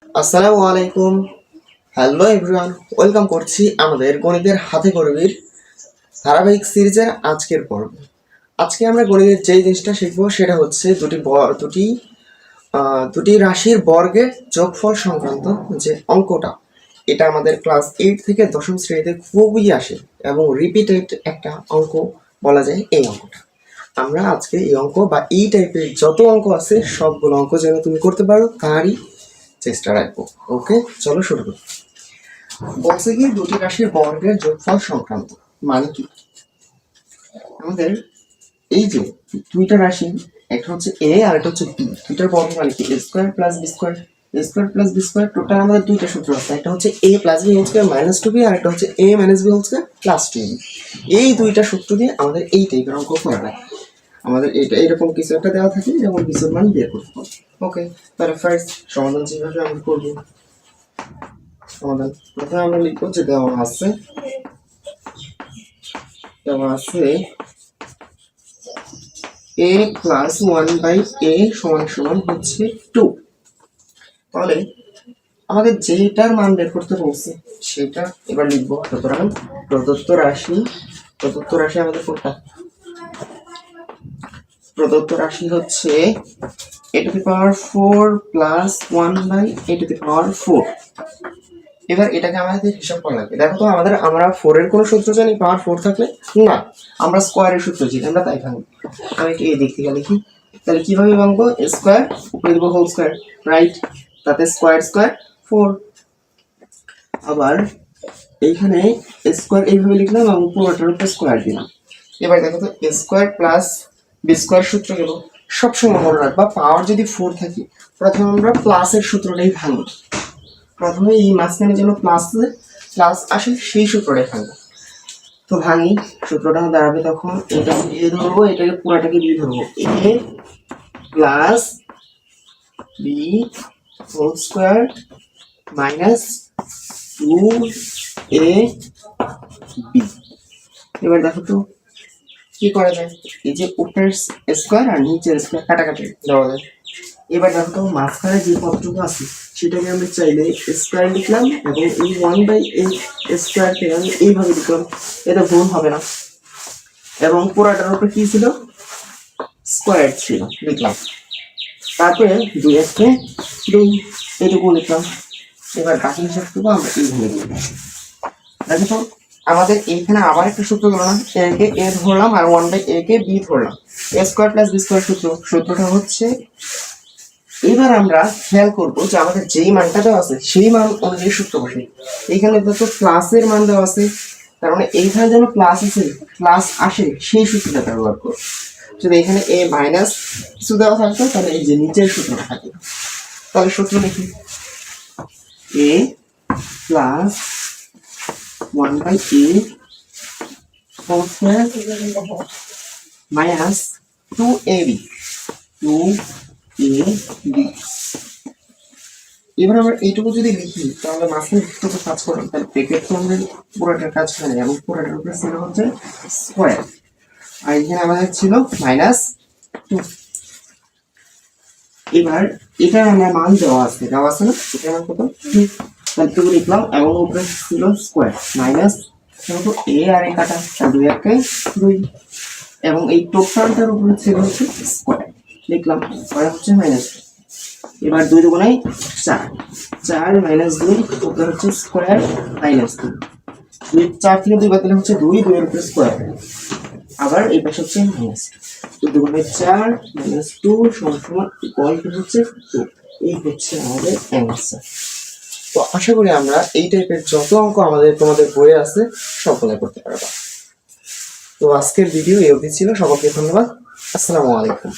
আসসালামু আলাইকুম। Hello everyone, welcome করছি আমাদের গণিতের হাতে কলমের ধারাবাহিক সিরিজের আজকের পর্ব। আজকে আমরা গণিতের যেই জিনিসটা শিখবো সেটা হচ্ছে দুটি রাশির বর্গের যোগফল সংক্রান্ত যে অঙ্কটা। এটা আমাদের ক্লাস 8 থেকে দশম শ্রেণীতে খুবই আসে এবং রিপিটেড একটা অঙ্ক বলা যায় এই অঙ্কটা। আমরা আজকে এই অঙ্ক বা এই টাইপের যত অঙ্ক আছে সবগুলো অঙ্ক যেন তুমি করতে পারো তারই চেষ্টা রাখবো। ওকে, চলো শুরু করি। বলছে কি দুটি রাশির বর্গের যোগফল সংক্রান্ত মানে কি, আমাদের এই যে দুইটা রাশি, একটা হচ্ছে এ আর একটা হচ্ছে বি, দুইটার বর্গ মানে কি A square plus B square. A square plus B square total আমাদের দুইটা সূত্র আছে, একটা হচ্ছে A plus B whole square minus two B আর একটা হচ্ছে A minus B whole square plus two B. এই দুইটা সূত্র দিয়ে আমাদের এই টাইপের অঙ্ক করা হয়। আমাদের এটা এরকম কিছু একটা দেওয়া থাকে যেমন কিছুর মান বের করতে হবে। ওকে, তাহলে ফার্স্ট সমাধান যেভাবে আমরা করবো, সমাধান প্রথমে আমরা লিখবো যে দেওয়া আছে a প্লাস 1/a সমান সমান হচ্ছে 2। তাহলে আমাদের যেটার মান বের করতে বলছে সেটা এবার লিখবো। সুতরাং প্রদত্ত রাশি আমাদের কোনটা? প্রদত্ত রাশি হচ্ছে a to the power 4 plus 1/a to the power 4। এবার এটাকে আমাদের হিসাব করা লাগবে। দেখো তো আমরা 4 এর কোনো সূত্র জানি পাওয়ার 4 থাকলে? না, আমরা স্কোয়ারের সূত্র জানি, আমরা তাই ভাঙবো। আমি একটু এই দিক থেকে লিখি, তাহলে কিভাবে ভাঙবো? স্কোয়ার উপরে দেবো হোল স্কোয়ার, রাইট? তাতে স্কোয়ার স্কোয়ার 4। আবার এইখানে স্কোয়ার এইভাবে লিখলাম এবং পুরোটার উপরে স্কোয়ার দিলাম। এবার দেখো তো স্কোয়ার প্লাস বি স্কোয়ার সূত্র গেল। সবসময় মনে রাখবা পাওয়ার যদি 4 থাকে প্রথমে আমরা প্লাসের সূত্রটাই ভাঙবো। প্রথমে এই মাঝখানে যেন প্লাস আসে সেই সূত্রটাই ভাঙবো। তো ভাঙি, সূত্রটা দাঁড়াবে তখন এটাকে এ ধরবো, এটাকে পুরাটাকে বি ধরবো। A plus B whole square minus 2a B. এবার দেখো তো কি করা যায়, এই যে উপরের স্কোয়ার আর নিচের স্কোয়ার কাটাকাটি দেওয়া যায়। এবার দেখো তো মাঝখানে যে পদটুকু আছে সেটাকে আমি চাইলে স্কোয়ার লিখলাম এবং এই 1/a স্কোয়ারকে আমি এইভাবে লিখলাম, এটা ভুল হবে না। এবং পুরাটার উপরে কি ছিল? স্কোয়ার ছিল, লিখলাম। তারপরে 2 এটুকু লিখলাম। এবার বাকি হিসাবটুকু আমরা এইভাবে লিখলাম। দেখো তো আমাদের এইখানে আবার একটা সূত্র গেল না, একে এ ধরলাম আর 1/a কে বি ধরলাম। a square plus B square সূত্রটা হচ্ছে, এবার আমরা খেয়াল করবো যে আমাদের যেই মানটা দেওয়া আছে সেই মান অনুযায়ী সূত্র বসে। এইখানে দেখো প্লাসের মান দেওয়া আছে, তার মানে এইখানে যেন প্লাস আসে সেই সূত্রটা ব্যবহার করবো। যদি এখানে এ মাইনাস কিছু দেওয়া থাকতো তাহলে এই যে নিচের সূত্রটা থাকে। তাহলে সূত্র দেখি, A plus 1/a whole square minus 2ab। এবার আমরা এইটুকু যদি লিখি তাহলে মাঝখানে দুটো কাজ করলাম, তাহলে ব্রেকেট তো আমাদের পুরোটার কাজ হয় না এবং পুরোটার উপরে ছিল হচ্ছে স্কোয়ার আর এখানে আমাদের ছিল -2। এবার এটা আমরা মান দেওয়া আছে না, এটা মান কত? তাহলে 2 লিখলাম এবং উপরে ছিল স্কোয়ার মাইনাস এ আর এ কাটা 2 একে 2 এবং এই টোটালটার উপরে ছিল হচ্ছে স্কোয়ার, লিখলাম পরে হচ্ছে -2। এবার 2 দুগুণে 4 মাইনাস 2 উপরে হচ্ছে স্কোয়ার -2। 4 থেকে 2 বাদ দিলে হচ্ছে 2 এর উপরে স্কোয়ার, আবার এই পাশে হচ্ছে -2। 2 দুগুণে 4 -2 সমান ইকুয়াল টু হচ্ছে 2। এই হচ্ছে আমাদের অ্যান্সার। তো আশা করি আমরা এই টাইপের যত অঙ্ক তোমাদের বইয়ে আছে সবগুলো করতে পারবা। তো আজকের ভিডিও এই অবধি ছিল। সকলকে ধন্যবাদ। আসসালামু আলাইকুম।